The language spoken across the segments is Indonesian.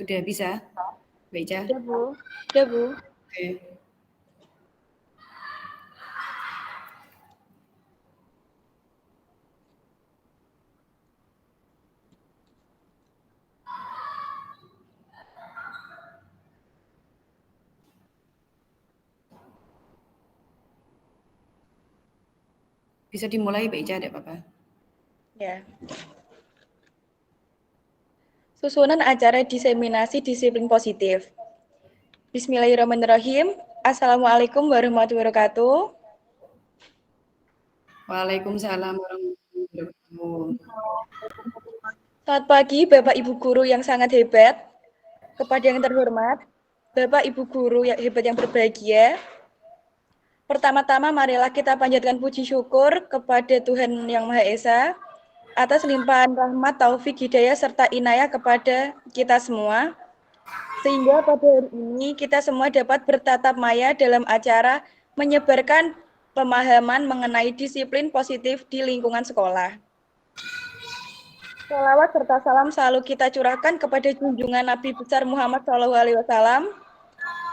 Sudah bisa, Mbak Ica? Sudah, Bu. Sudah, Bu. Oke. Bisa dimulai, Mbak Ica, ada apa-apa? Ya. Susunan acara diseminasi disiplin positif. Bismillahirrahmanirrahim. Assalamualaikum warahmatullahi wabarakatuh. Waalaikumsalam warahmatullahi wabarakatuh. Selamat pagi, Bapak Ibu Guru yang sangat hebat. Kepada yang terhormat, Bapak Ibu Guru yang hebat yang berbahagia. Pertama-tama marilah kita panjatkan puji syukur kepada Tuhan Yang Maha Esa atas limpahan rahmat, taufik, hidayah, serta inayah kepada kita semua. Sehingga pada hari ini kita semua dapat bertatap maya dalam acara menyebarkan pemahaman mengenai disiplin positif di lingkungan sekolah. Shalawat serta salam selalu kita curahkan kepada junjungan Nabi besar Muhammad SAW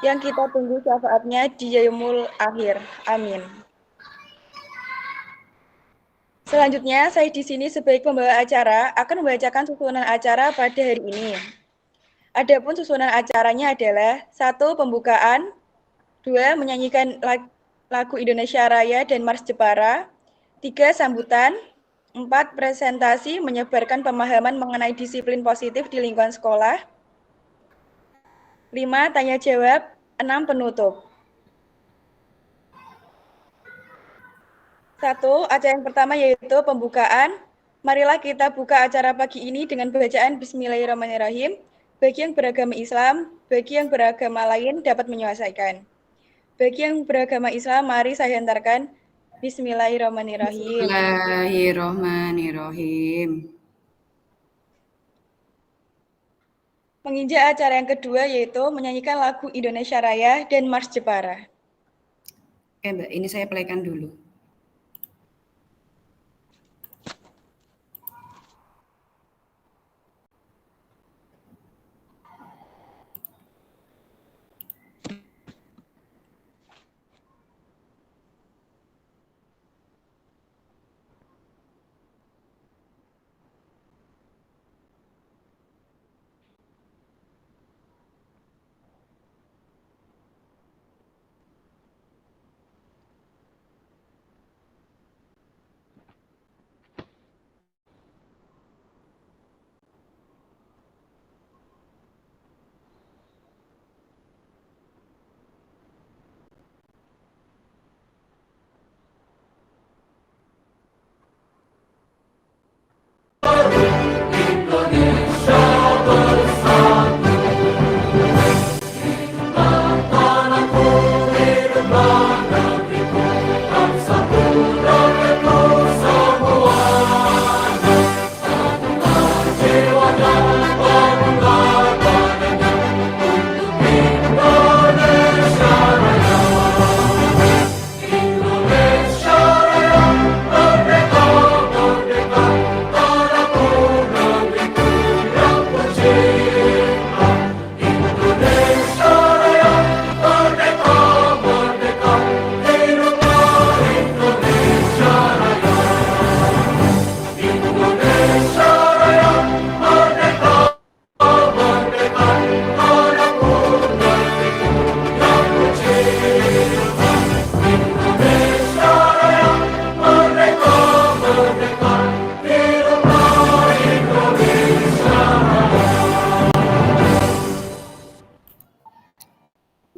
yang kita tunggu syafaatnya di yaumul akhir. Amin. Selanjutnya, saya di sini sebagai pembawa acara akan membacakan susunan acara pada hari ini. Adapun susunan acaranya adalah 1. Pembukaan, 2. Menyanyikan lagu Indonesia Raya dan Mars Jepara, 3. Sambutan, 4. Presentasi menyebarkan pemahaman mengenai disiplin positif di lingkungan sekolah, 5. Tanya jawab, 6. Penutup. 1. Acara yang pertama yaitu pembukaan. Marilah kita buka acara pagi ini dengan bacaan Bismillahirrahmanirrahim. Bagi yang beragama Islam, bagi yang beragama lain dapat menyelesaikan. Bagi yang beragama Islam, mari saya hantarkan Bismillahirrahmanirrahim. Bismillahirrahmanirrahim. Menginjak acara yang kedua yaitu menyanyikan lagu Indonesia Raya dan Mars Jepara. Oke, Mbak, ini saya playkan dulu.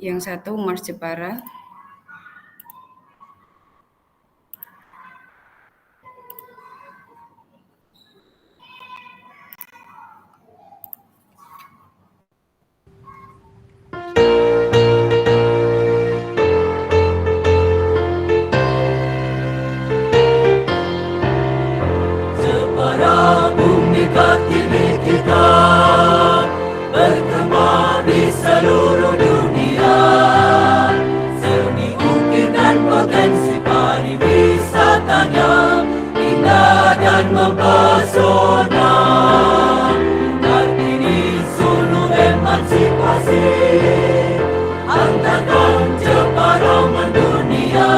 Yang satu Mars Jepara. Jepara bumi kartini kita berkembang di seluruh dunia. Seni ukir dan potensi pariwisatanya indah dan mempesona. Kartini Sulu kasih, hantarkan Jepara mendunia.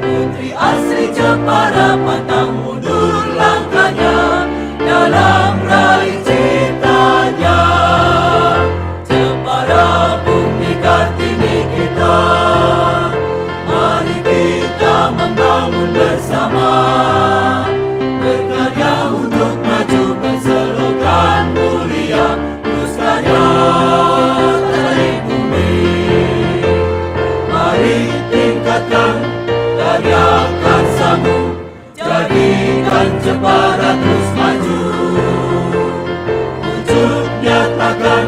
Putri asli Jepara pantang mundur langkahnya dalam raih citanya. Jepara bumi Kartini kita, mari kita membangun bersama, berkarya untuk maju berselokan mulia, terus karya dari bumi. Mari tingkatkan karya karsamu, jadikan Jepara terus maju. Wujud nyatakan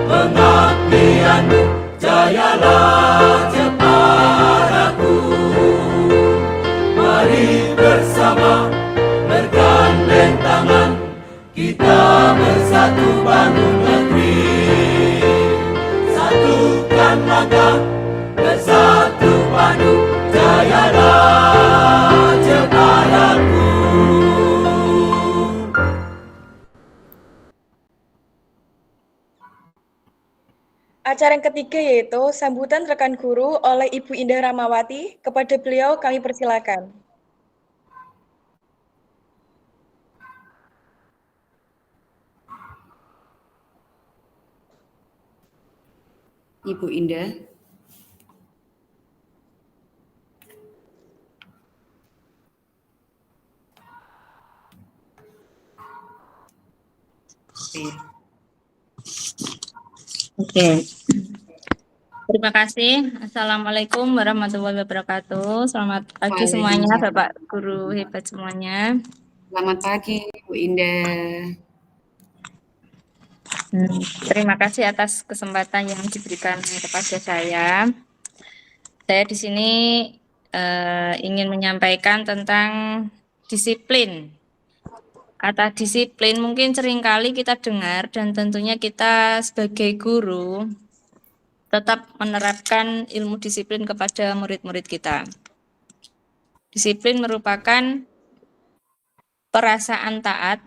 pengabdianmu, jayalah Jeparaku. Mari bersama bergandeng tangan, kita bersatu bangun negeri. Satukan langkah, bersatu padu, jayalah Jeparaku. Acara yang ketiga yaitu sambutan rekan guru oleh Ibu Indah Ramawati. Kepada beliau kami persilakan. Ibu Indah. Oke. Terima kasih. Assalamualaikum warahmatullahi wabarakatuh. Selamat pagi semuanya, Bapak Guru hebat semuanya. Selamat pagi, Bu Indah. Terima kasih atas kesempatan yang diberikan kepada saya. Saya di sini ingin menyampaikan tentang disiplin. Kata disiplin mungkin seringkali kita dengar dan tentunya kita sebagai guru tetap menerapkan ilmu disiplin kepada murid-murid kita. Disiplin merupakan perasaan taat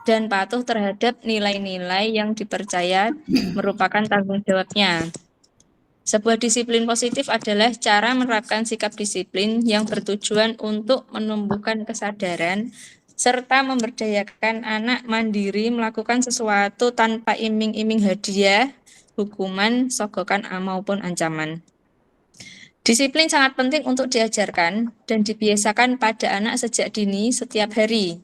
dan patuh terhadap nilai-nilai yang dipercaya merupakan tanggung jawabnya. Sebuah disiplin positif adalah cara menerapkan sikap disiplin yang bertujuan untuk menumbuhkan kesadaran serta memberdayakan anak mandiri melakukan sesuatu tanpa iming-iming hadiah, hukuman, sogokan, maupun ancaman. Disiplin sangat penting untuk diajarkan dan dibiasakan pada anak sejak dini setiap hari.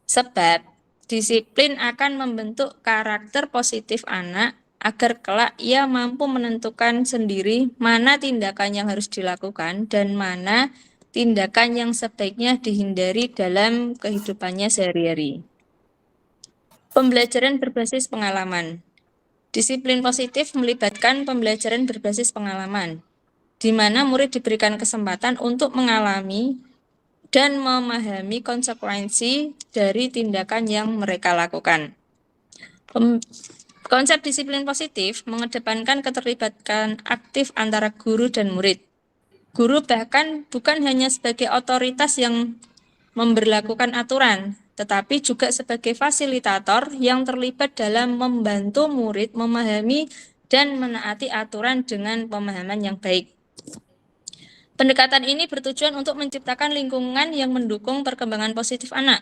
Sebab disiplin akan membentuk karakter positif anak agar kelak ia mampu menentukan sendiri mana tindakan yang harus dilakukan dan mana tindakan yang sebaiknya dihindari dalam kehidupannya sehari-hari. Pembelajaran berbasis pengalaman. Disiplin positif melibatkan pembelajaran berbasis pengalaman, di mana murid diberikan kesempatan untuk mengalami dan memahami konsekuensi dari tindakan yang mereka lakukan. Konsep disiplin positif mengedepankan keterlibatan aktif antara guru dan murid. Guru bahkan bukan hanya sebagai otoritas yang memberlakukan aturan, tetapi juga sebagai fasilitator yang terlibat dalam membantu murid memahami dan menaati aturan dengan pemahaman yang baik. Pendekatan ini bertujuan untuk menciptakan lingkungan yang mendukung perkembangan positif anak,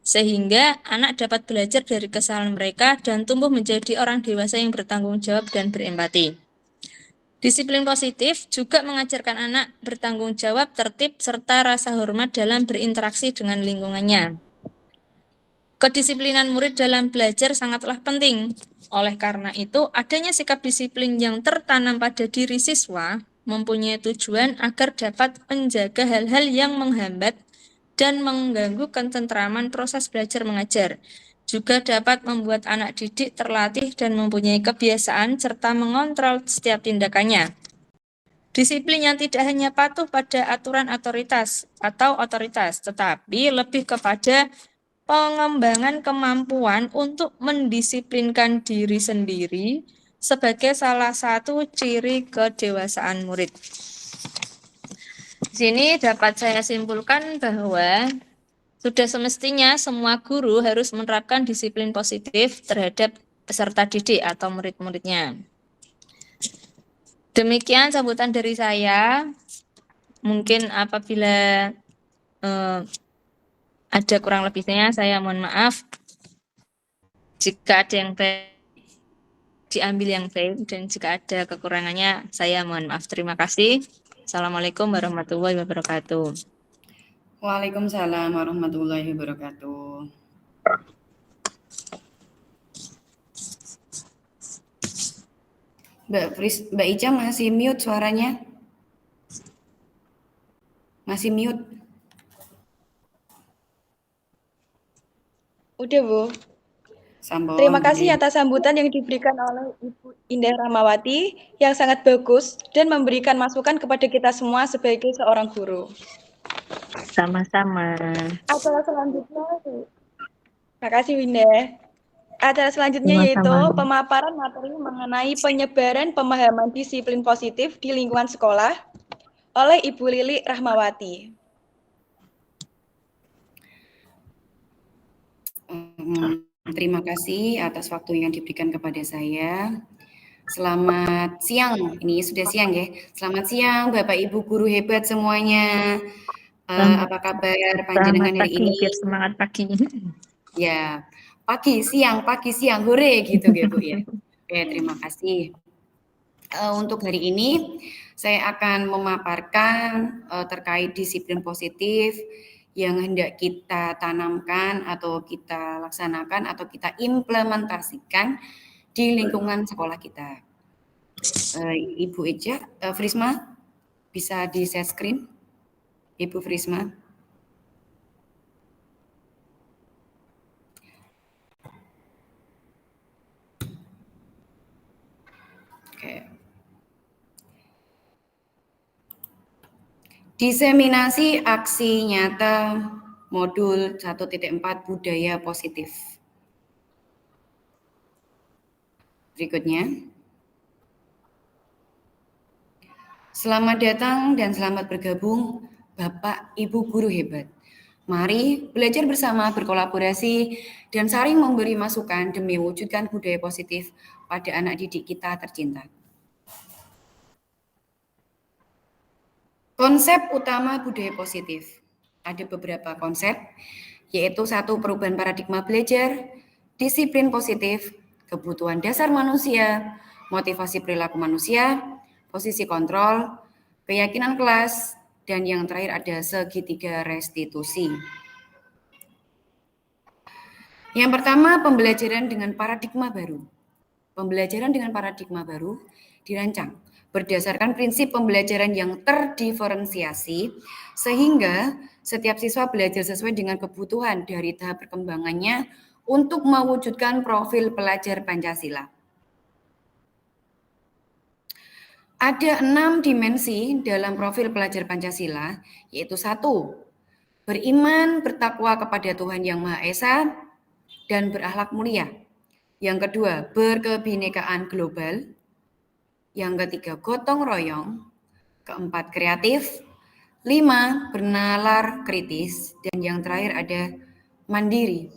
sehingga anak dapat belajar dari kesalahan mereka dan tumbuh menjadi orang dewasa yang bertanggung jawab dan berempati. Disiplin positif juga mengajarkan anak bertanggung jawab, tertib, serta rasa hormat dalam berinteraksi dengan lingkungannya. Kedisiplinan murid dalam belajar sangatlah penting. Oleh karena itu, adanya sikap disiplin yang tertanam pada diri siswa mempunyai tujuan agar dapat menjaga hal-hal yang menghambat dan mengganggu ketentraman proses belajar mengajar. Juga dapat membuat anak didik terlatih dan mempunyai kebiasaan serta mengontrol setiap tindakannya. Disiplin yang tidak hanya patuh pada aturan otoritas, tetapi lebih kepada pengembangan kemampuan untuk mendisiplinkan diri sendiri sebagai salah satu ciri kedewasaan murid. Di sini dapat saya simpulkan bahwa sudah semestinya semua guru harus menerapkan disiplin positif terhadap peserta didik atau murid-muridnya. Demikian sambutan dari saya. Mungkin apabila ada kurang lebihnya, saya mohon maaf. Jika ada yang baik, diambil yang baik, dan jika ada kekurangannya, saya mohon maaf. Terima kasih. Assalamualaikum warahmatullahi wabarakatuh. Waalaikumsalam warahmatullahi wabarakatuh. Mbak Ica masih mute suaranya? Masih mute? Udah, Bu. Sambung. Terima kasih atas sambutan yang diberikan oleh Ibu Indah Rahmawati yang sangat bagus dan memberikan masukan kepada kita semua sebagai seorang guru. Sama-sama. Acara selanjutnya, terima kasih Winda. Acara selanjutnya yaitu Sama-sama. pemaparan materi mengenai penyebaran pemahaman disiplin positif di lingkungan sekolah oleh Ibu Lili Rahmawati. Terima kasih atas waktu yang diberikan kepada saya. Selamat siang, ini sudah siang ya. Selamat siang Bapak Ibu guru hebat semuanya. Apa kabar panjenengan hari ini? Biar semangat pagi. Ya, pagi, siang, hore gitu ya Bu ya. Oke, terima kasih. Untuk hari ini saya akan memaparkan terkait disiplin positif yang hendak kita tanamkan atau kita laksanakan atau kita implementasikan di lingkungan sekolah kita. Ibu Eja, Frisma, bisa di share screen? Ibu Frisma. Oke. Diseminasi aksi nyata modul 1.4 budaya positif. Berikutnya. Selamat datang dan selamat bergabung Bapak Ibu guru hebat. Mari belajar bersama, berkolaborasi, dan saling memberi masukan demi mewujudkan budaya positif pada anak didik kita tercinta. Konsep utama budaya positif. Ada beberapa konsep, yaitu 1. Perubahan paradigma belajar, disiplin positif, kebutuhan dasar manusia, motivasi perilaku manusia, posisi kontrol, keyakinan kelas, dan yang terakhir ada segitiga restitusi. Yang pertama, pembelajaran dengan paradigma baru. Pembelajaran dengan paradigma baru dirancang berdasarkan prinsip pembelajaran yang terdiferensiasi, sehingga setiap siswa belajar sesuai dengan kebutuhan dari tahap perkembangannya untuk mewujudkan profil pelajar Pancasila. Ada 6 dimensi dalam profil pelajar Pancasila, yaitu 1. Beriman, bertakwa kepada Tuhan Yang Maha Esa, dan berakhlak mulia. Yang kedua, berkebinekaan global. Yang ketiga, gotong royong. Keempat, kreatif. 5, bernalar kritis. Dan yang terakhir ada mandiri.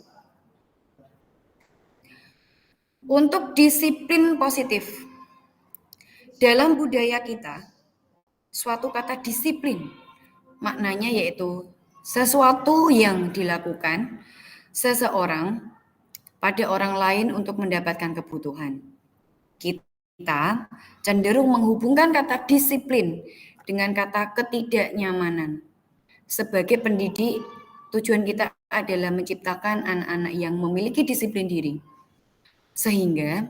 Untuk disiplin positif. Dalam budaya kita, suatu kata disiplin maknanya yaitu sesuatu yang dilakukan seseorang pada orang lain untuk mendapatkan kebutuhan. Kita cenderung menghubungkan kata disiplin dengan kata ketidaknyamanan. Sebagai pendidik, tujuan kita adalah menciptakan anak-anak yang memiliki disiplin diri, sehingga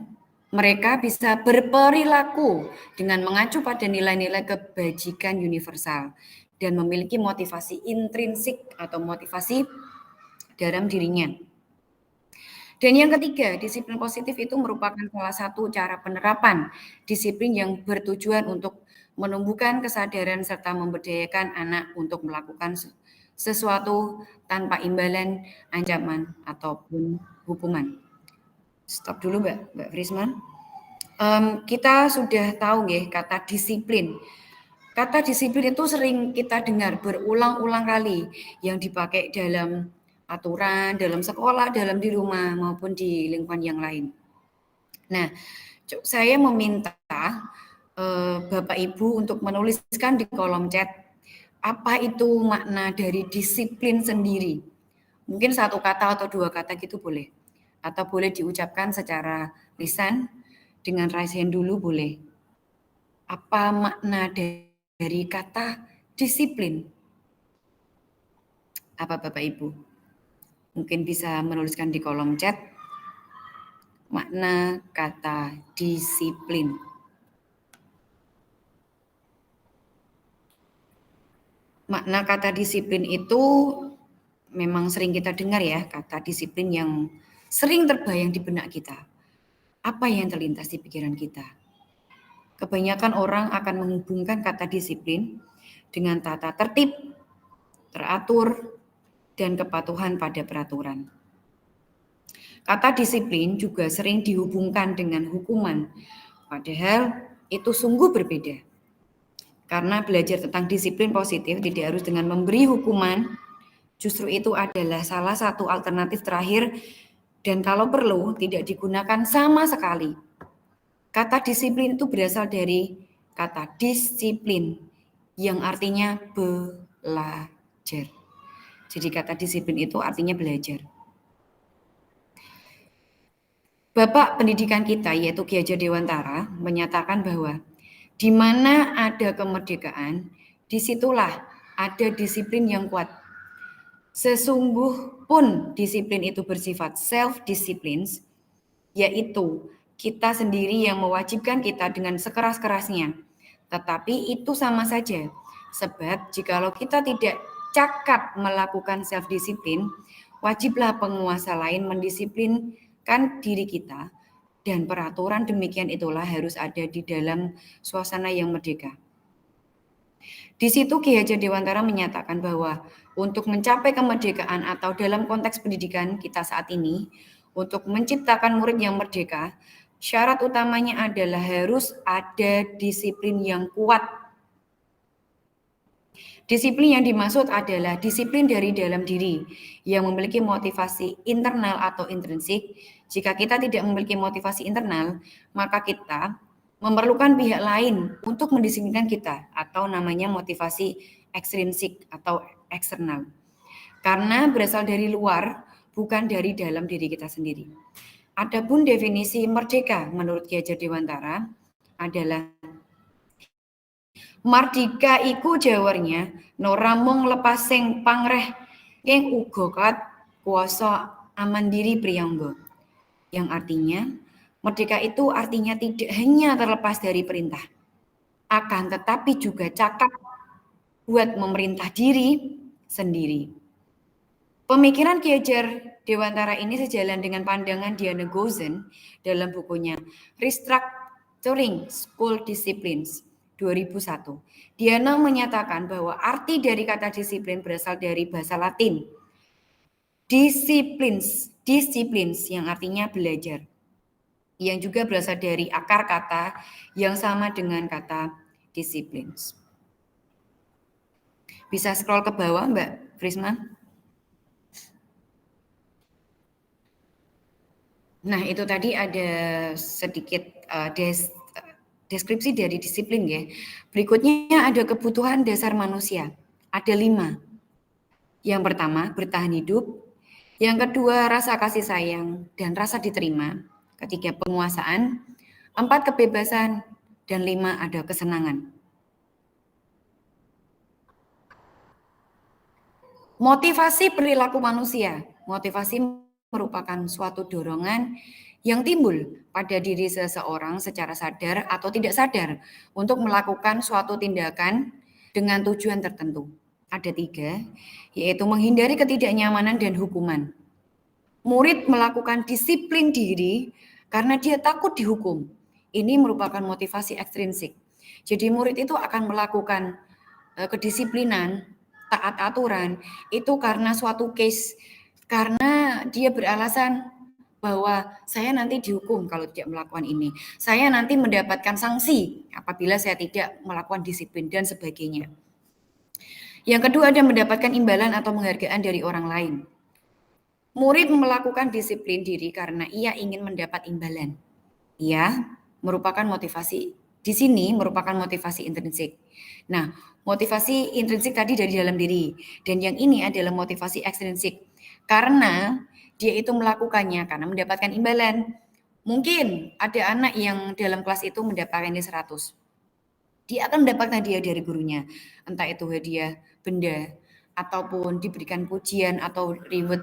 mereka bisa berperilaku dengan mengacu pada nilai-nilai kebajikan universal dan memiliki motivasi intrinsik atau motivasi dalam dirinya. Dan yang ketiga, disiplin positif itu merupakan salah satu cara penerapan disiplin yang bertujuan untuk menumbuhkan kesadaran serta memberdayakan anak untuk melakukan sesuatu tanpa imbalan, ancaman, ataupun hukuman. Stop dulu Mbak Frisman. Kita sudah tahu ya kata disiplin. Kata disiplin itu sering kita dengar berulang-ulang kali yang dipakai dalam aturan, dalam sekolah, dalam di rumah maupun di lingkungan yang lain. Nah, saya meminta Bapak Ibu untuk menuliskan di kolom chat apa itu makna dari disiplin sendiri. Mungkin satu kata atau dua kata gitu boleh. Atau boleh diucapkan secara lisan dengan raise hand dulu boleh. Apa makna dari kata disiplin? Apa Bapak Ibu? Mungkin bisa menuliskan di kolom chat makna kata disiplin. Makna kata disiplin itu memang sering kita dengar ya, kata disiplin yang sering terbayang di benak kita. Apa yang terlintas di pikiran kita? Kebanyakan orang akan menghubungkan kata disiplin dengan tata tertib, teratur, dan kepatuhan pada peraturan. Kata disiplin juga sering dihubungkan dengan hukuman, padahal itu sungguh berbeda. Karena belajar tentang disiplin positif tidak harus dengan memberi hukuman, justru itu adalah salah satu alternatif terakhir dan kalau perlu tidak digunakan sama sekali. Kata disiplin itu berasal dari kata disiplin yang artinya belajar. Jadi kata disiplin itu artinya belajar. Bapak pendidikan kita yaitu Ki Hajar Dewantara menyatakan bahwa di mana ada kemerdekaan, disitulah ada disiplin yang kuat. Sesungguh pun disiplin itu bersifat self-discipline, yaitu kita sendiri yang mewajibkan kita dengan sekeras-kerasnya. Tetapi itu sama saja, sebab jikalau kita tidak cakap melakukan self-disiplin, wajiblah penguasa lain mendisiplinkan diri kita. Dan peraturan demikian itulah harus ada di dalam suasana yang merdeka. Di situ Ki Hajar Dewantara menyatakan bahwa untuk mencapai kemerdekaan atau dalam konteks pendidikan kita saat ini, untuk menciptakan murid yang merdeka, syarat utamanya adalah harus ada disiplin yang kuat. Disiplin yang dimaksud adalah disiplin dari dalam diri yang memiliki motivasi internal atau intrinsik. Jika kita tidak memiliki motivasi internal, maka kita memerlukan pihak lain untuk mendisiplinkan kita atau namanya motivasi ekstrinsik atau eksternal. Karena berasal dari luar, bukan dari dalam diri kita sendiri. Adapun definisi merdeka menurut Ki Hajar Dewantara adalah mardika iku jawarnya ora mung lepasing pangreh ing uga kat kuasa amandiri priyangga. Yang artinya merdeka itu artinya tidak hanya terlepas dari perintah, akan tetapi juga cakap buat memerintah diri sendiri. Pemikiran Ki Hajar Dewantara ini sejalan dengan pandangan Diana Gozen dalam bukunya Restructuring School Disciplines 2001. Diana menyatakan bahwa arti dari kata disiplin berasal dari bahasa Latin. Disciplines yang artinya belajar. Yang juga berasal dari akar kata yang sama dengan kata disciplines. Bisa scroll ke bawah Mbak Prisma? Nah, itu tadi ada sedikit deskripsi dari disiplin ya. Berikutnya ada kebutuhan dasar manusia. Ada 5. Yang pertama, bertahan hidup. Yang kedua, rasa kasih sayang dan rasa diterima. Ketiga, penguasaan. 4, kebebasan. Dan 5, ada kesenangan. Motivasi perilaku manusia. Motivasi merupakan suatu dorongan yang timbul pada diri seseorang secara sadar atau tidak sadar untuk melakukan suatu tindakan dengan tujuan tertentu. Ada 3, yaitu menghindari ketidaknyamanan dan hukuman. Murid melakukan disiplin diri karena dia takut dihukum. Ini merupakan motivasi ekstrinsik. Jadi murid itu akan melakukan kedisiplinan, taat aturan, itu karena suatu case, karena dia beralasan bahwa saya nanti dihukum kalau tidak melakukan ini. Saya nanti mendapatkan sanksi apabila saya tidak melakukan disiplin dan sebagainya. Yang kedua ada mendapatkan imbalan atau penghargaan dari orang lain. Murid melakukan disiplin diri karena ia ingin mendapat imbalan. ya, merupakan motivasi. Di sini merupakan motivasi intrinsik. Nah, motivasi intrinsik tadi dari dalam diri, dan yang ini adalah motivasi ekstrinsik. Karena dia itu melakukannya karena mendapatkan imbalan. Mungkin ada anak yang dalam kelas itu mendapatkan nilai 100. Dia akan mendapatkan hadiah dari gurunya, entah itu hadiah benda, ataupun diberikan pujian atau reward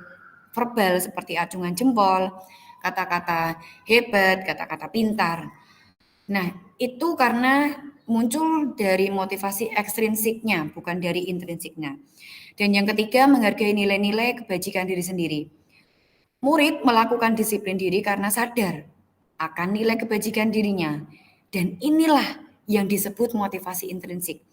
verbal seperti acungan jempol, kata-kata hebat, kata-kata pintar. Nah, itu karena muncul dari motivasi ekstrinsiknya, bukan dari intrinsiknya. Dan yang ketiga, menghargai nilai-nilai kebajikan diri sendiri. Murid melakukan disiplin diri karena sadar akan nilai kebajikan dirinya. Dan inilah yang disebut motivasi intrinsik.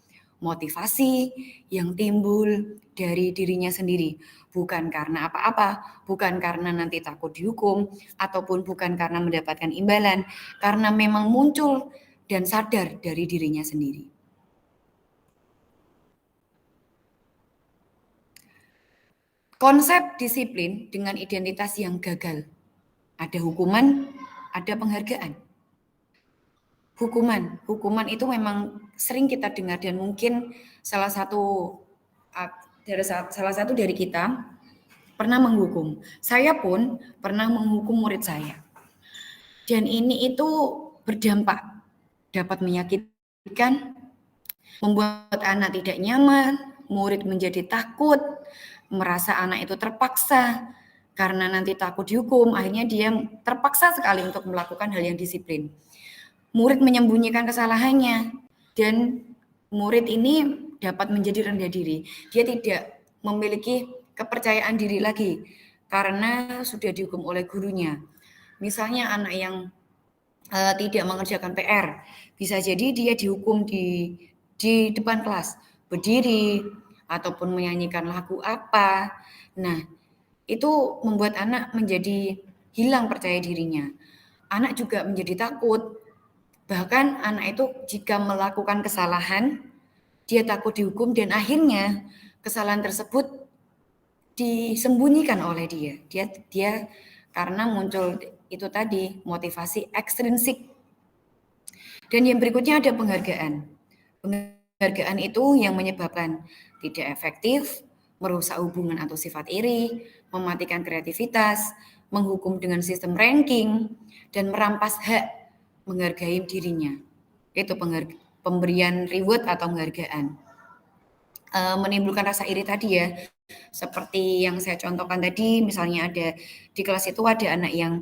Motivasi yang timbul dari dirinya sendiri. Bukan karena apa-apa, bukan karena nanti takut dihukum, ataupun bukan karena mendapatkan imbalan, karena memang muncul dan sadar dari dirinya sendiri. Konsep disiplin dengan identitas yang gagal. Ada hukuman, ada penghargaan. Hukuman itu memang sering kita dengar dan mungkin salah satu dari kita pernah menghukum. Saya pun pernah menghukum murid saya. Dan ini itu berdampak, dapat menyakitkan, membuat anak tidak nyaman, murid menjadi takut, merasa anak itu terpaksa, karena nanti takut dihukum, akhirnya dia terpaksa sekali untuk melakukan hal yang disiplin. Murid menyembunyikan kesalahannya, dan murid ini dapat menjadi rendah diri. Dia tidak memiliki kepercayaan diri lagi, karena sudah dihukum oleh gurunya. Misalnya anak yang tidak mengerjakan PR, bisa jadi dia dihukum di depan kelas, berdiri, ataupun menyanyikan lagu apa. Nah, itu membuat anak menjadi hilang percaya dirinya. Anak juga menjadi takut. Bahkan anak itu jika melakukan kesalahan, dia takut dihukum dan akhirnya kesalahan tersebut disembunyikan oleh dia. Dia karena muncul itu tadi motivasi ekstrinsik. Dan yang berikutnya ada penghargaan. Penghargaan itu yang menyebabkan tidak efektif, merusak hubungan atau sifat iri, mematikan kreativitas, menghukum dengan sistem ranking, dan merampas hak menghargai dirinya. Itu pemberian reward atau penghargaan. Menimbulkan rasa iri tadi ya, seperti yang saya contohkan tadi, misalnya ada di kelas itu ada anak yang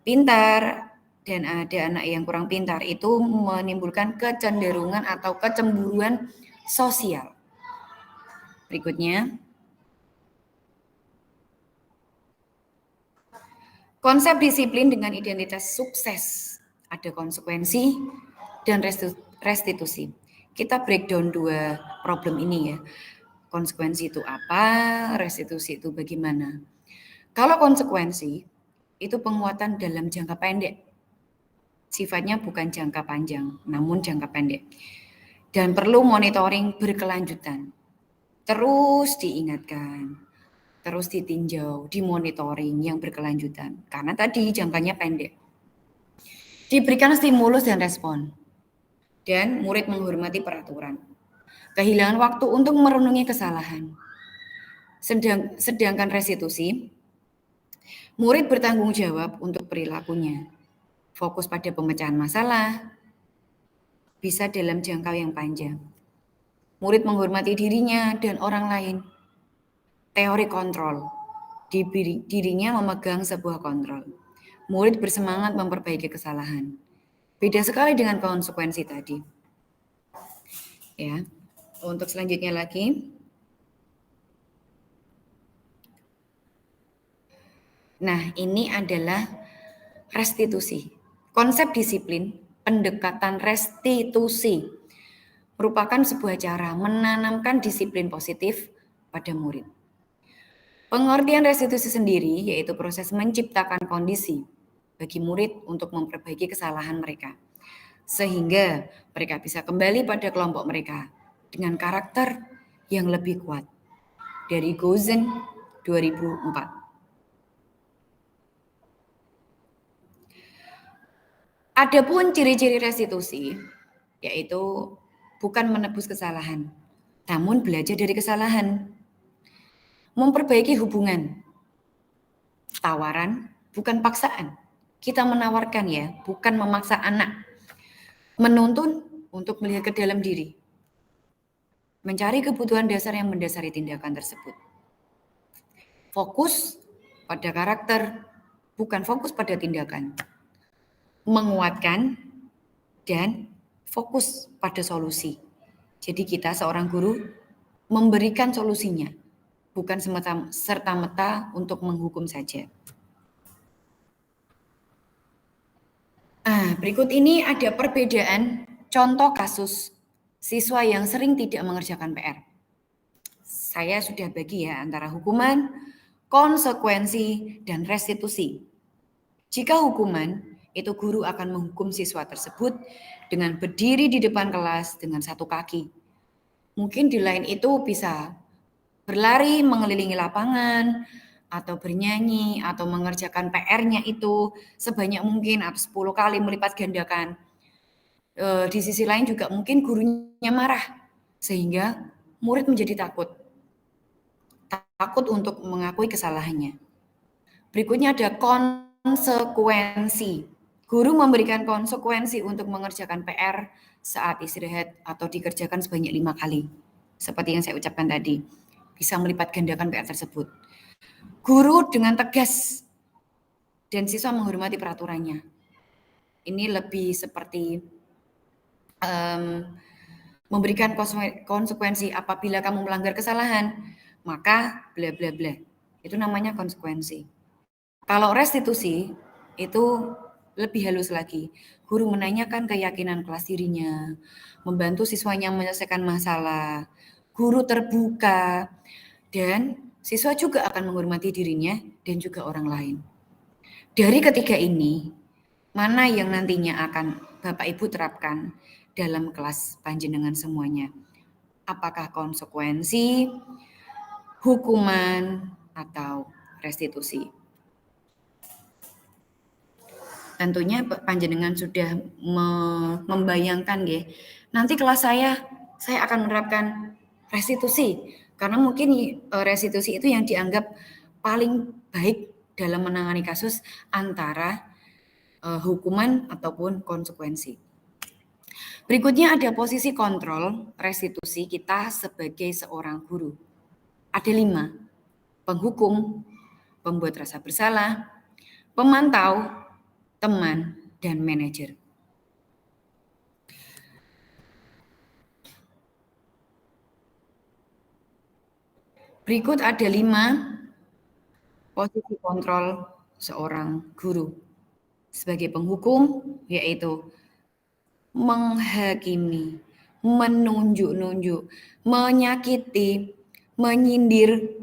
pintar dan ada anak yang kurang pintar, itu menimbulkan kecenderungan atau kecemburuan sosial. Berikutnya, konsep disiplin dengan identitas sukses. Ada konsekuensi dan restitusi. Kita breakdown dua problem ini ya. Konsekuensi itu apa, restitusi itu bagaimana. Kalau konsekuensi, itu penguatan dalam jangka pendek. Sifatnya bukan jangka panjang, namun jangka pendek. Dan perlu monitoring berkelanjutan. Terus diingatkan, terus ditinjau, dimonitoring yang berkelanjutan. Karena tadi jangkanya pendek. Diberikan stimulus dan respon. Dan murid menghormati peraturan. Kehilangan waktu untuk merenungi kesalahan. Sedangkan restitusi, murid bertanggung jawab untuk perilakunya. Fokus pada pemecahan masalah, bisa dalam jangka yang panjang. Murid menghormati dirinya dan orang lain. Teori kontrol, dirinya memegang sebuah kontrol. Murid bersemangat memperbaiki kesalahan. Beda sekali dengan konsekuensi tadi. Ya, untuk selanjutnya lagi. Nah, ini adalah restitusi. Konsep disiplin, pendekatan restitusi merupakan sebuah cara menanamkan disiplin positif pada murid. Pengertian restitusi sendiri yaitu proses menciptakan kondisi bagi murid untuk memperbaiki kesalahan mereka, sehingga mereka bisa kembali pada kelompok mereka dengan karakter yang lebih kuat. Dari Gozen 2004. Adapun ciri-ciri restitusi, yaitu bukan menebus kesalahan, namun belajar dari kesalahan. Memperbaiki hubungan, tawaran, bukan paksaan. Kita menawarkan ya, bukan memaksa anak. Menuntun untuk melihat ke dalam diri. Mencari kebutuhan dasar yang mendasari tindakan tersebut. Fokus pada karakter, bukan fokus pada tindakan. Menguatkan dan fokus pada solusi. Jadi kita seorang guru memberikan solusinya, bukan serta-merta untuk menghukum saja. Berikut ini ada perbedaan contoh kasus siswa yang sering tidak mengerjakan PR. Saya sudah bagi ya antara hukuman, konsekuensi, dan restitusi. Jika hukuman, itu guru akan menghukum siswa tersebut dengan berdiri di depan kelas dengan satu kaki. Mungkin di lain itu bisa berlari mengelilingi lapangan, atau bernyanyi, atau mengerjakan PR-nya itu sebanyak mungkin atau 10 kali melipat gandakan. Di sisi lain juga mungkin gurunya marah, sehingga murid menjadi takut untuk mengakui kesalahannya. Berikutnya ada konsekuensi. Guru memberikan konsekuensi untuk mengerjakan PR saat istirahat atau dikerjakan sebanyak 5 kali. Seperti yang saya ucapkan tadi, bisa melipat gandakan PR tersebut. Guru dengan tegas dan siswa menghormati peraturannya. Ini lebih seperti memberikan konsekuensi apabila kamu melanggar kesalahan, maka bla bla bla. Itu namanya konsekuensi. Kalau restitusi itu lebih halus lagi. Guru menanyakan keyakinan kelas dirinya, membantu siswanya menyelesaikan masalah. Guru terbuka dan siswa juga akan menghormati dirinya dan juga orang lain. Dari ketiga ini, mana yang nantinya akan Bapak Ibu terapkan dalam kelas panjenengan semuanya? Apakah konsekuensi, hukuman, atau restitusi? Tentunya panjenengan sudah membayangkan ya. Nanti kelas saya akan menerapkan restitusi. Karena mungkin restitusi itu yang dianggap paling baik dalam menangani kasus antara hukuman ataupun konsekuensi. Berikutnya ada posisi kontrol restitusi kita sebagai seorang guru. Ada 5. Penghukum, pembuat rasa bersalah, pemantau, teman, dan manajer. Berikut ada 5 posisi kontrol seorang guru. Sebagai penghukum, yaitu menghakimi, menunjuk-nunjuk, menyakiti, menyindir.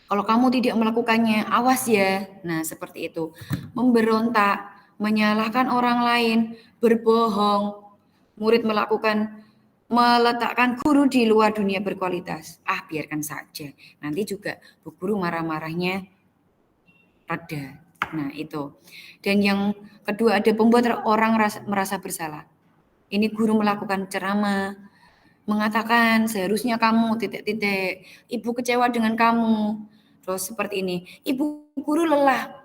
Kalau kamu tidak melakukannya, awas ya. Nah, seperti itu. Memberontak, menyalahkan orang lain, berbohong, murid meletakkan guru di luar dunia berkualitas. Biarkan saja. Nanti juga bu guru marah-marahnya reda. Nah, itu. Dan yang kedua ada pembuat orang merasa bersalah. Ini guru melakukan ceramah, mengatakan seharusnya kamu titik-titik, ibu kecewa dengan kamu. Terus seperti ini, ibu guru lelah,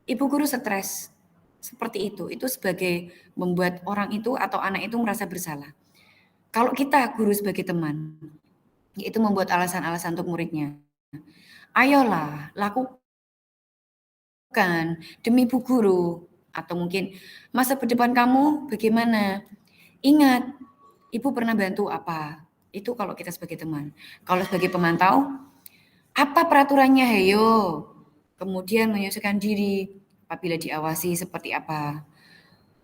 ibu guru stres. Seperti itu sebagai membuat orang itu atau anak itu merasa bersalah. Kalau kita guru sebagai teman, yaitu membuat alasan-alasan untuk muridnya. Ayolah, lakukan demi bu guru. Atau mungkin masa depan kamu bagaimana? Ingat, ibu pernah bantu apa? Itu kalau kita sebagai teman. Kalau sebagai pemantau, apa peraturannya, heyo? Kemudian menyesuaikan diri apabila diawasi seperti apa.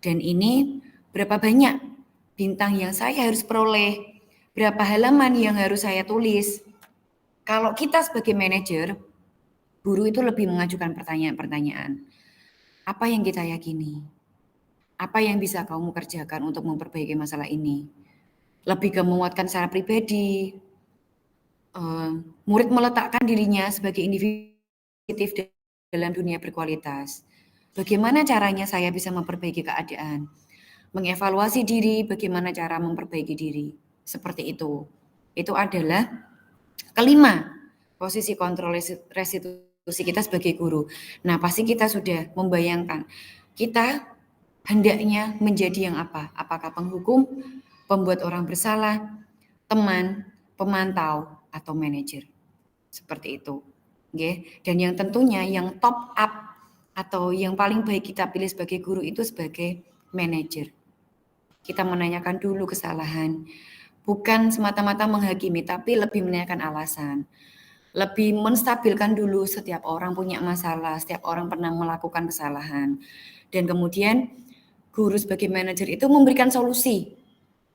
Dan ini berapa banyak bintang yang saya harus peroleh, berapa halaman yang harus saya tulis. Kalau kita sebagai manajer, guru itu lebih mengajukan pertanyaan-pertanyaan. Apa yang kita yakini? Apa yang bisa kamu kerjakan untuk memperbaiki masalah ini? Lebih ke menguatkan secara pribadi, murid meletakkan dirinya sebagai individu dalam dunia berkualitas. Bagaimana caranya saya bisa memperbaiki keadaan? Mengevaluasi diri, bagaimana cara memperbaiki diri. Seperti itu. Itu adalah kelima, posisi kontrol restitusi kita sebagai guru. Nah, pasti kita sudah membayangkan kita hendaknya menjadi yang apa? Apakah penghukum, pembuat orang bersalah, teman, pemantau, atau manajer. Seperti itu. Dan yang tentunya yang top up atau yang paling baik kita pilih sebagai guru itu sebagai manajer. Kita menanyakan dulu kesalahan, bukan semata-mata menghakimi, tapi lebih menanyakan alasan. Lebih menstabilkan dulu, setiap orang punya masalah, setiap orang pernah melakukan kesalahan. Dan kemudian guru sebagai manajer itu memberikan solusi,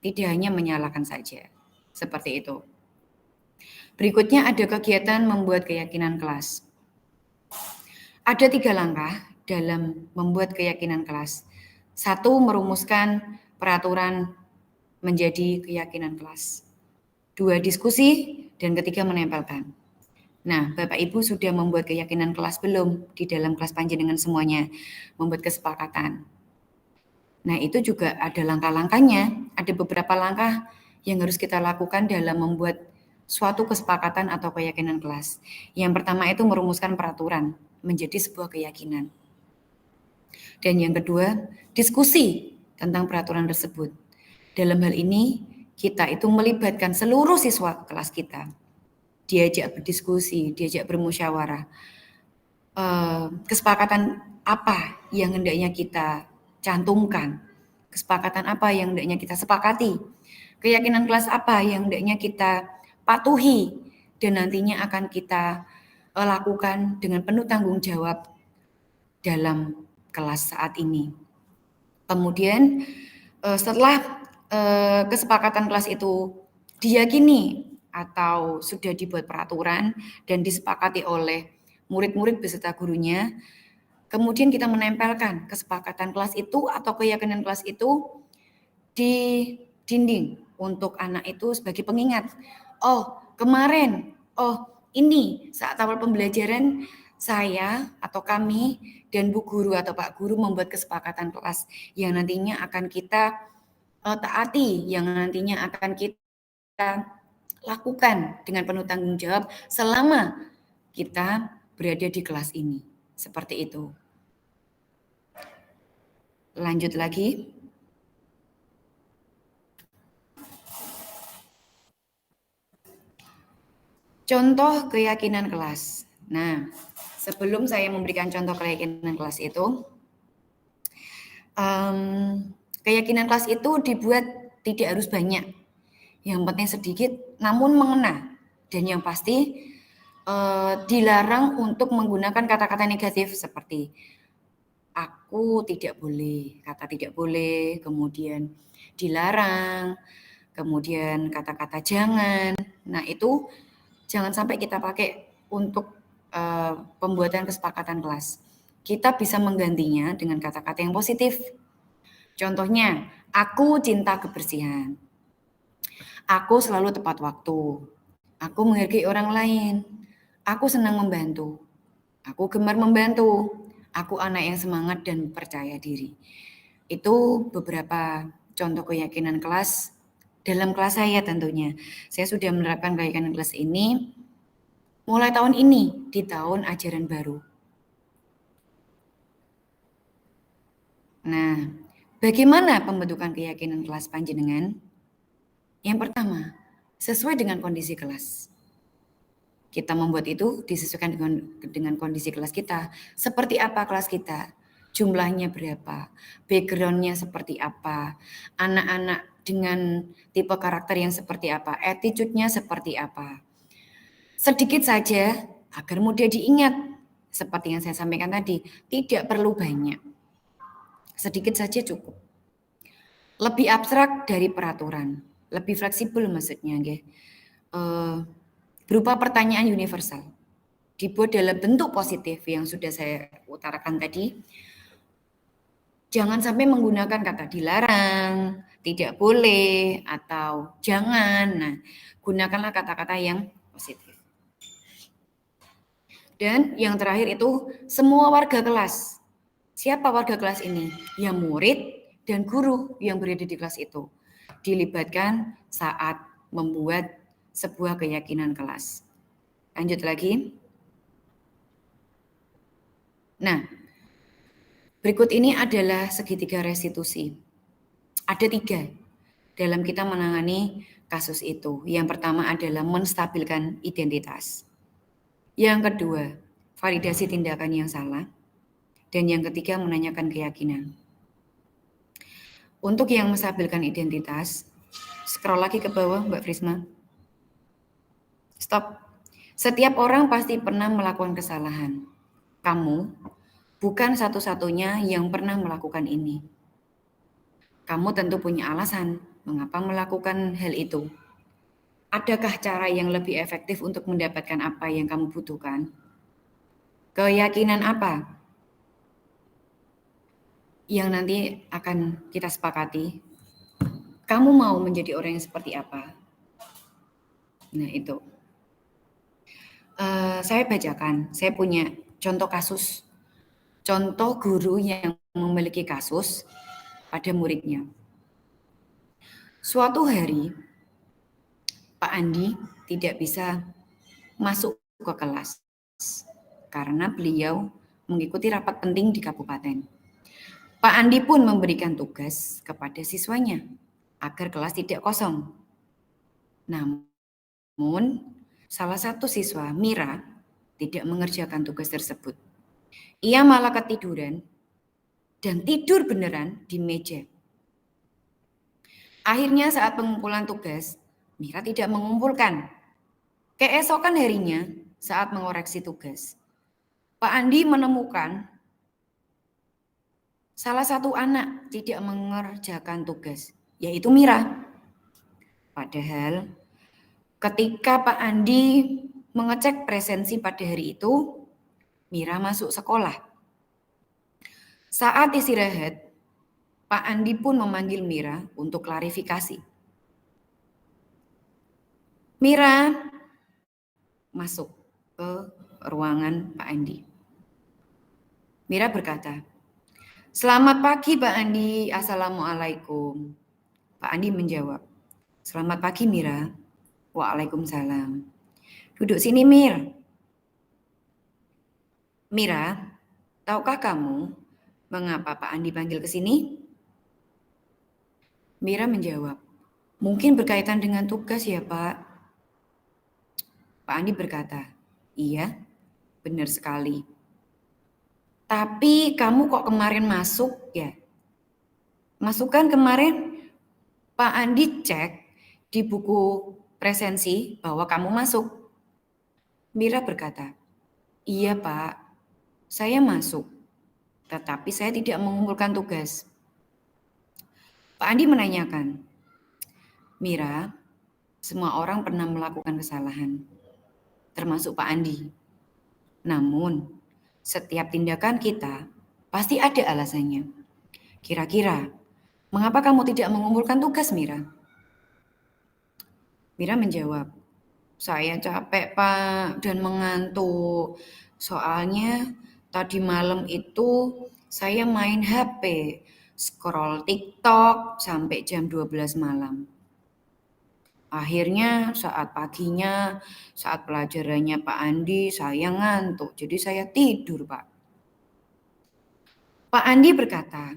tidak hanya menyalahkan saja. Seperti itu. Berikutnya ada kegiatan membuat keyakinan kelas. Ada 3 langkah dalam membuat keyakinan kelas. 1, merumuskan peraturan menjadi keyakinan kelas. 2, diskusi. Dan ketiga, menempelkan. Nah, Bapak Ibu sudah membuat keyakinan kelas belum di dalam kelas panjenengan semuanya? Membuat kesepakatan. Nah, itu juga ada langkah-langkahnya. Ada beberapa langkah yang harus kita lakukan dalam membuat suatu kesepakatan atau keyakinan kelas. Yang pertama itu merumuskan peraturan menjadi sebuah keyakinan. Dan yang kedua, diskusi tentang peraturan tersebut. Dalam hal ini, kita itu melibatkan seluruh siswa kelas kita. Diajak berdiskusi, diajak bermusyawarah. Kesepakatan apa yang hendaknya kita cantumkan? Kesepakatan apa yang hendaknya kita sepakati? Keyakinan kelas apa yang hendaknya kita patuhi dan nantinya akan kita lakukan dengan penuh tanggung jawab dalam kelas saat ini. Kemudian setelah kesepakatan kelas itu diyakini atau sudah dibuat peraturan dan disepakati oleh murid-murid beserta gurunya, kemudian kita menempelkan kesepakatan kelas itu atau keyakinan kelas itu di dinding untuk anak itu sebagai pengingat. Oh, kemarin, ini saat awal pembelajaran saya atau kami dan Bu Guru atau Pak Guru membuat kesepakatan kelas yang nantinya akan kita taati, yang nantinya akan kita lakukan dengan penuh tanggung jawab selama kita berada di kelas ini. Seperti itu. Lanjut lagi. Contoh keyakinan kelas. Nah, sebelum saya memberikan contoh keyakinan kelas itu, keyakinan kelas itu dibuat tidak harus banyak. Yang penting sedikit, namun mengena. Dan yang pasti, dilarang untuk menggunakan kata-kata negatif seperti aku tidak boleh, kata tidak boleh, kemudian dilarang, kemudian kata-kata jangan. Nah, itu jangan sampai kita pakai untuk pembuatan kesepakatan kelas. Kita bisa menggantinya dengan kata-kata yang positif. Contohnya, aku cinta kebersihan. Aku selalu tepat waktu. Aku menghargai orang lain. Aku senang membantu. Aku gemar membantu. Aku anak yang semangat dan percaya diri. Itu beberapa contoh keyakinan kelas dalam kelas saya tentunya. Saya sudah menerapkan keyakinan kelas ini mulai tahun ini di tahun ajaran baru. Nah, bagaimana pembentukan keyakinan kelas panjenengan? Yang pertama, sesuai dengan kondisi kelas. Kita membuat itu disesuaikan dengan kondisi kelas kita. Seperti apa kelas kita? Jumlahnya berapa? Background-nya seperti apa? Anak-anak dengan tipe karakter yang seperti apa? Attitude-nya seperti apa? Sedikit saja agar mudah diingat. Seperti yang saya sampaikan tadi, tidak perlu banyak. Sedikit saja cukup. Lebih abstrak dari peraturan, lebih fleksibel maksudnya, berupa pertanyaan universal. Dibuat dalam bentuk positif yang sudah saya utarakan tadi. Jangan sampai menggunakan kata dilarang, tidak boleh, atau jangan. Nah, gunakanlah kata-kata yang positif. Dan yang terakhir itu semua warga kelas Siapa warga kelas ini? Ya murid dan guru yang berada di kelas itu. Dilibatkan saat membuat sebuah keyakinan kelas. Lanjut lagi. Nah, berikut ini adalah segitiga restitusi. Ada 3 dalam kita menangani kasus itu. Yang pertama adalah menstabilkan identitas. Yang kedua, validasi tindakan yang salah. Dan yang ketiga, menanyakan keyakinan. Untuk yang menstabilkan identitas, scroll lagi ke bawah, Mbak Frisma. Stop. Setiap orang pasti pernah melakukan kesalahan. Kamu bukan satu-satunya yang pernah melakukan ini. Kamu tentu punya alasan mengapa melakukan hal itu. Adakah cara yang lebih efektif untuk mendapatkan apa yang kamu butuhkan? Keyakinan apa yang nanti akan kita sepakati? Kamu mau menjadi orang yang seperti apa? Nah, itu. Saya bacakan, saya punya contoh kasus. Contoh guru yang memiliki kasus pada muridnya. Suatu hari, Pak Andi tidak bisa masuk ke kelas karena beliau mengikuti rapat penting di kabupaten. Pak Andi pun memberikan tugas kepada siswanya agar kelas tidak kosong. Namun, salah satu siswa, Mira, tidak mengerjakan tugas tersebut. Ia malah ketiduran dan tidur beneran di meja. Akhirnya saat pengumpulan tugas, Mira tidak mengumpulkan. Keesokan harinya, saat mengoreksi tugas, Pak Andi menemukan salah satu anak tidak mengerjakan tugas, yaitu Mira. Padahal ketika Pak Andi mengecek presensi pada hari itu, Mira masuk sekolah. Saat istirahat, Pak Andi pun memanggil Mira untuk klarifikasi. Mira masuk ke ruangan Pak Andi. Mira berkata, "Selamat pagi Pak Andi, Assalamualaikum." Pak Andi menjawab, "Selamat pagi Mira." Waalaikumsalam. "Duduk sini Mir." Mira, tahukah kamu mengapa Pak Andi panggil ke sini? Mira menjawab, "Mungkin berkaitan dengan tugas ya Pak." Pak Andi berkata, "Iya, benar sekali. Tapi kamu kok kemarin masuk ya? Masukkan kemarin Pak Andi cek di buku presensi bahwa kamu masuk." Mira berkata, "Iya Pak, saya masuk. Tetapi saya tidak mengumpulkan tugas." Pak Andi menanyakan, "Mira, semua orang pernah melakukan kesalahan, termasuk Pak Andi. Namun, setiap tindakan kita pasti ada alasannya. Kira-kira, mengapa kamu tidak mengumpulkan tugas, Mira?" Mira menjawab, "Saya capek, Pak, dan mengantuk. Soalnya tadi malam itu saya main HP, scroll TikTok sampai jam 12 malam. Akhirnya saat paginya, saat pelajarannya Pak Andi, saya ngantuk, jadi saya tidur, Pak." Pak Andi berkata,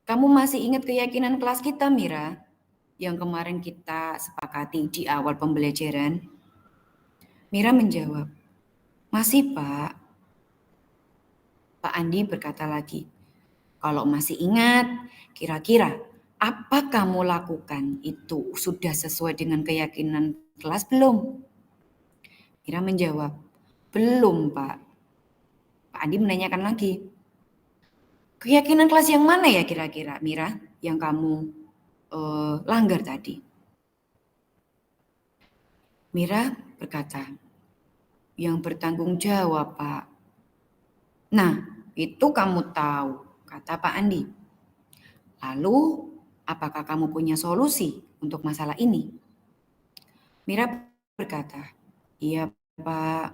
"Kamu masih ingat keyakinan kelas kita, Mira, yang kemarin kita sepakati di awal pembelajaran?" Mira menjawab, "Masih, Pak." Pak Andi berkata lagi, "Kalau masih ingat, kira-kira apa kamu lakukan itu sudah sesuai dengan keyakinan kelas belum?" Mira menjawab, "Belum, Pak." Pak Andi menanyakan lagi, "Keyakinan kelas yang mana ya kira-kira, Mira, yang kamu langgar tadi?" Mira berkata, "Yang bertanggung jawab, Pak." "Nah, itu kamu tahu," kata Pak Andi. "Lalu, apakah kamu punya solusi untuk masalah ini?" Mira berkata, "Iya, Pak.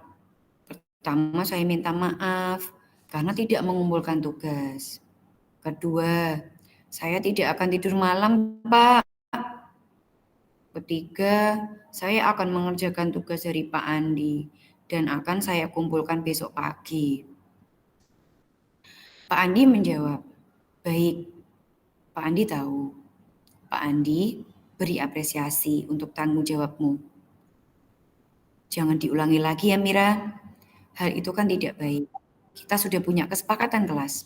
Pertama saya minta maaf karena tidak mengumpulkan tugas. Kedua, saya tidak akan tidur malam, Pak. Ketiga, saya akan mengerjakan tugas dari Pak Andi dan akan saya kumpulkan besok pagi. Pak Andi menjawab, baik, Pak Andi tahu. Pak Andi, beri apresiasi untuk tanggung jawabmu. Jangan diulangi lagi ya Mira. Hal itu kan tidak baik. Kita sudah punya kesepakatan kelas.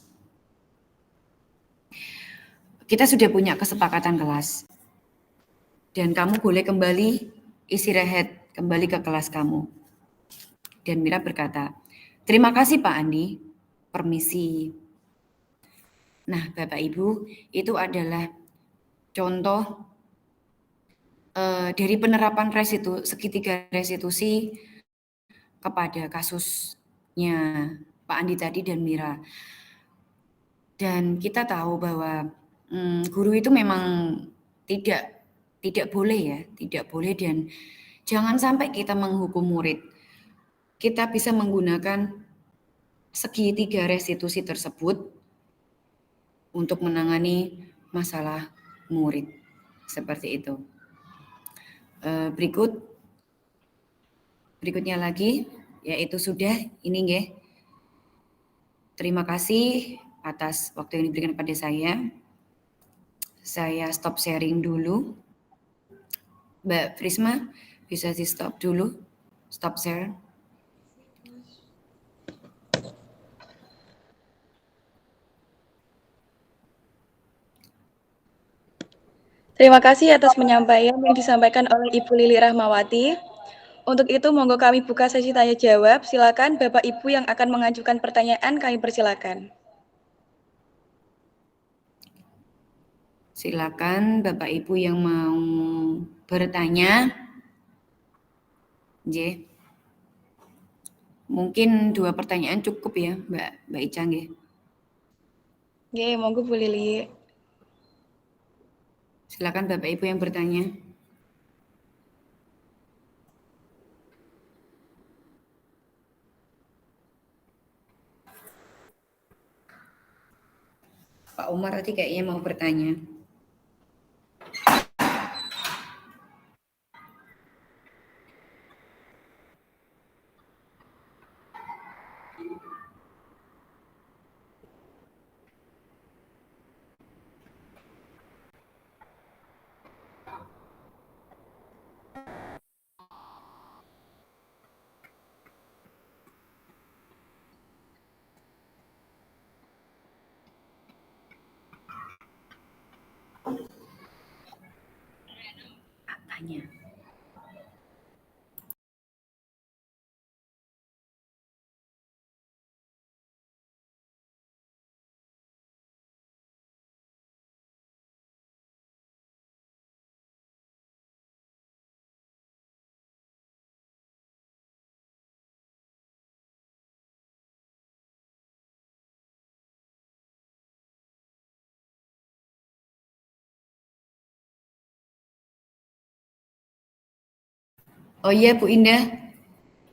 Dan kamu boleh kembali istirahat, kembali ke kelas kamu. Dan Mira berkata, terima kasih Pak Andi, permisi. Nah Bapak Ibu, itu adalah contoh dari penerapan segitiga restitusi kepada kasusnya Pak Andi tadi dan Mira. Dan kita tahu bahwa guru itu memang tidak boleh dan jangan sampai kita menghukum murid. Kita bisa menggunakan segitiga restitusi tersebut untuk menangani masalah murid. Seperti itu. Berikutnya lagi, yaitu sudah ini nggih. Terima kasih atas waktu yang diberikan kepada saya. Saya stop sharing dulu. Mbak Prisma, bisa di stop dulu, stop share. Terima kasih atas penyampaian yang disampaikan oleh Ibu Lili Rahmawati. Untuk itu, monggo kami buka sesi tanya jawab. Silakan Bapak Ibu yang akan mengajukan pertanyaan, kami persilakan. Silakan Bapak Ibu yang mau bertanya. Mungkin 2 pertanyaan cukup ya, Mbak Ica nggih. Nggih, monggo Bu Lili. Silakan Bapak Ibu yang bertanya. Pak Umar tadi kayaknya mau bertanya. Tanya. Oh iya Bu Indah,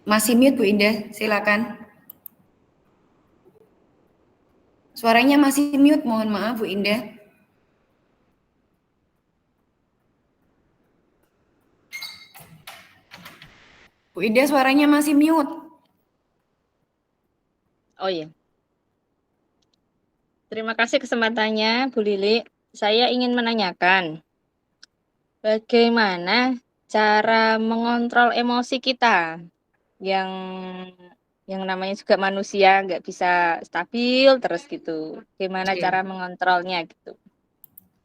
masih mute Bu Indah, silakan. Suaranya masih mute, mohon maaf Bu Indah. Bu Indah suaranya masih mute. Oh iya. Terima kasih kesempatannya Bu Lili. Saya ingin menanyakan, bagaimana cara mengontrol emosi kita yang namanya juga manusia nggak bisa stabil terus gitu. Gimana Oke. cara mengontrolnya gitu?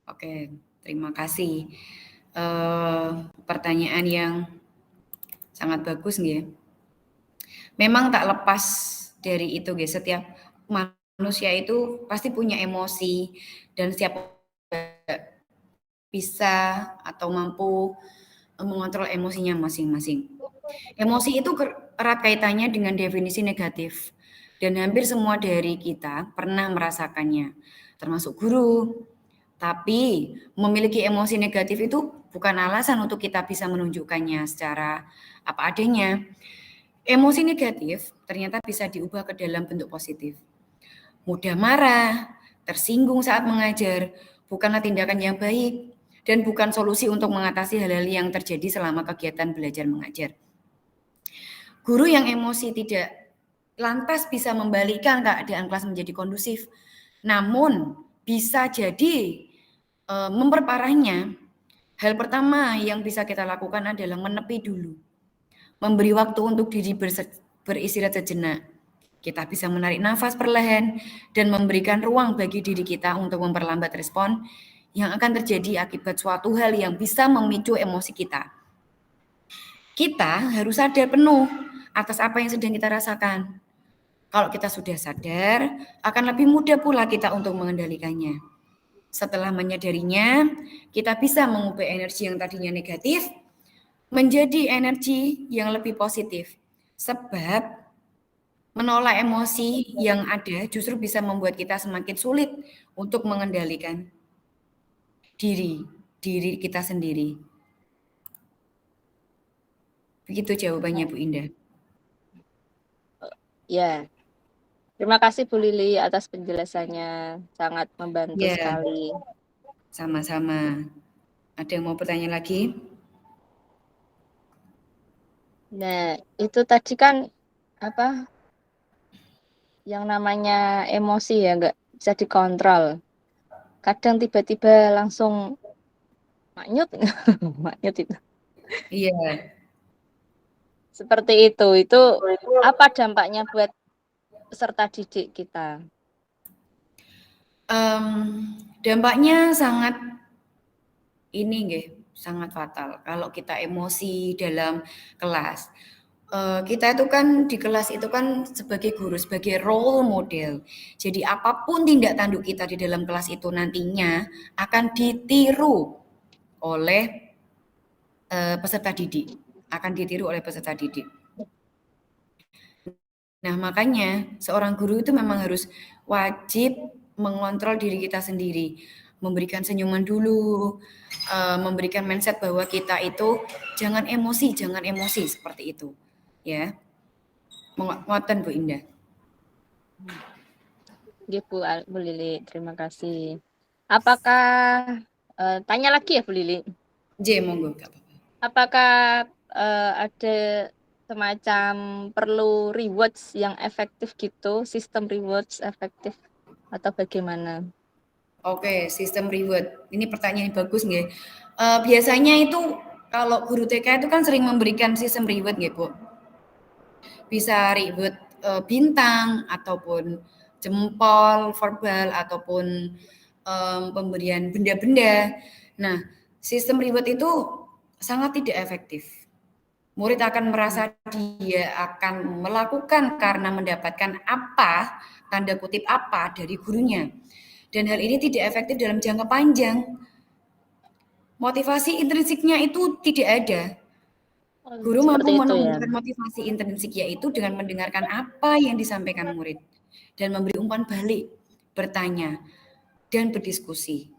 Oke, terima kasih. Pertanyaan yang sangat bagus nih. Memang tak lepas dari itu guys, setiap manusia itu pasti punya emosi dan setiap bisa atau mampu mengontrol emosinya masing-masing. Emosi itu erat kaitannya dengan definisi negatif dan hampir semua dari kita pernah merasakannya, termasuk guru. Tapi memiliki emosi negatif itu bukan alasan untuk kita bisa menunjukkannya secara apa adanya. Emosi negatif ternyata bisa diubah ke dalam bentuk positif. mudah marah, tersinggung saat mengajar, bukanlah tindakan yang baik dan bukan solusi untuk mengatasi hal-hal yang terjadi selama kegiatan belajar mengajar. Guru yang emosi tidak lantas bisa membalikkan keadaan kelas menjadi kondusif, namun bisa jadi memperparahnya. Hal pertama yang bisa kita lakukan adalah menepi dulu, memberi waktu untuk diri beristirahat sejenak. Kita bisa menarik nafas perlahan dan memberikan ruang bagi diri kita untuk memperlambat respon yang akan terjadi akibat suatu hal yang bisa memicu emosi kita. Kita harus sadar penuh atas apa yang sedang kita rasakan. Kalau kita sudah sadar, akan lebih mudah pula kita untuk mengendalikannya. Setelah menyadarinya, kita bisa mengubah energi yang tadinya negatif menjadi energi yang lebih positif. Sebab menolak emosi yang ada justru bisa membuat kita semakin sulit untuk mengendalikan diri kita sendiri. Begitu jawabannya Bu Indah. Ya, terima kasih Bu Lili atas penjelasannya, sangat membantu Ya. sekali. Sama-sama. Ada yang mau bertanya lagi? Nah, itu tadi kan apa? Yang namanya emosi ya nggak bisa dikontrol. Kadang tiba-tiba langsung maknyut, maknyut itu. Iya. Seperti itu. Itu apa dampaknya buat peserta didik kita? Dampaknya sangat sangat fatal kalau kita emosi dalam kelas. Kita itu kan di kelas itu kan sebagai guru, sebagai role model. Jadi apapun tindak tanduk kita di dalam kelas itu nantinya akan ditiru oleh peserta didik, Nah, makanya seorang guru itu memang harus wajib mengontrol diri kita sendiri, memberikan senyuman dulu, memberikan mindset bahwa kita itu jangan emosi seperti itu, ya. Ngoten Bu Indah. Bu Lili, terima kasih. Apakah tanya lagi ya Bu Lili? Monggo. Apakah ada semacam perlu rewards yang efektif gitu, sistem rewards efektif atau bagaimana? Oke, sistem reward. Ini pertanyaan yang bagus nggih. Biasanya itu kalau guru TK itu kan sering memberikan sistem reward nggih, Bu. Bisa reward bintang ataupun jempol verbal ataupun pemberian benda-benda. Nah, sistem reward itu sangat tidak efektif. Murid akan merasa dia akan melakukan karena mendapatkan apa, tanda kutip apa dari gurunya. Dan hal ini tidak efektif dalam jangka panjang. Motivasi intrinsiknya itu tidak ada. Guru mampu menumbuhkan motivasi intrinsik yaitu dengan mendengarkan apa yang disampaikan murid dan memberi umpan balik, bertanya, dan berdiskusi.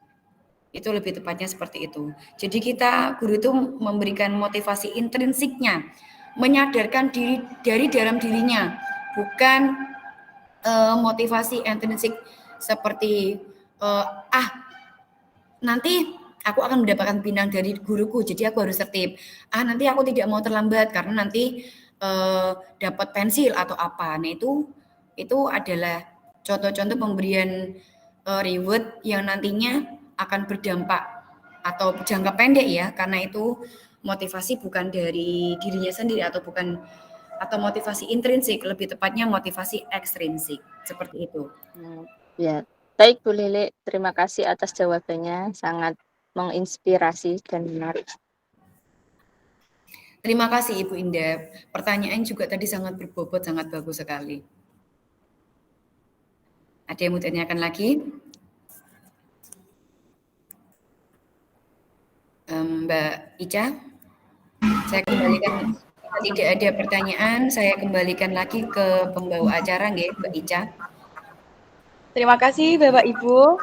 Itu lebih tepatnya seperti itu. Jadi kita guru itu memberikan motivasi intrinsiknya, menyadarkan diri dari dalam dirinya, bukan motivasi intrinsik seperti nanti aku akan mendapatkan bintang dari guruku, jadi aku harus tertib. Nanti aku tidak mau terlambat karena nanti dapat pensil atau apa. Nah itu adalah contoh-contoh pemberian reward yang nantinya akan berdampak atau jangka pendek ya, karena itu motivasi bukan dari dirinya sendiri atau motivasi intrinsik, lebih tepatnya motivasi ekstrinsik, seperti itu. Ya, baik Bu Lili, terima kasih atas jawabannya, sangat menginspirasi dan menarik. Terima kasih Ibu Indah, pertanyaan juga tadi sangat berbobot, sangat bagus sekali. Ada yang mau tanyakan lagi? Mbak Ica, saya kembalikan. Tidak ada pertanyaan, saya kembalikan lagi ke pembawa acara, nggih, Mbak Ica. Terima kasih Bapak Ibu.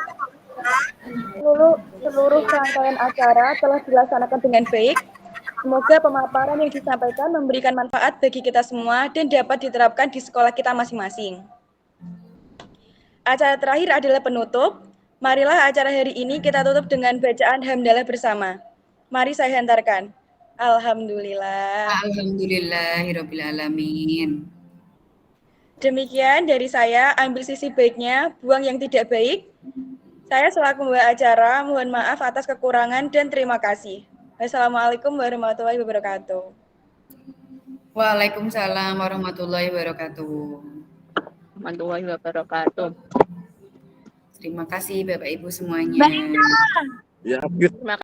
Seluruh rangkaian acara telah dilaksanakan dengan baik. Semoga pemaparan yang disampaikan memberikan manfaat bagi kita semua dan dapat diterapkan di sekolah kita masing-masing. Acara terakhir adalah penutup. Marilah acara hari ini kita tutup dengan bacaan hamdalah bersama. Mari saya hantarkan. Alhamdulillah. Alhamdulillahirobbilalamin. Demikian dari saya, ambil sisi baiknya, buang yang tidak baik. Saya selaku pembawa acara, mohon maaf atas kekurangan dan terima kasih. Wassalamualaikum warahmatullahi wabarakatuh. Waalaikumsalam warahmatullahi wabarakatuh. Warahmatullahi wabarakatuh. Terima kasih Bapak Ibu semuanya. Terima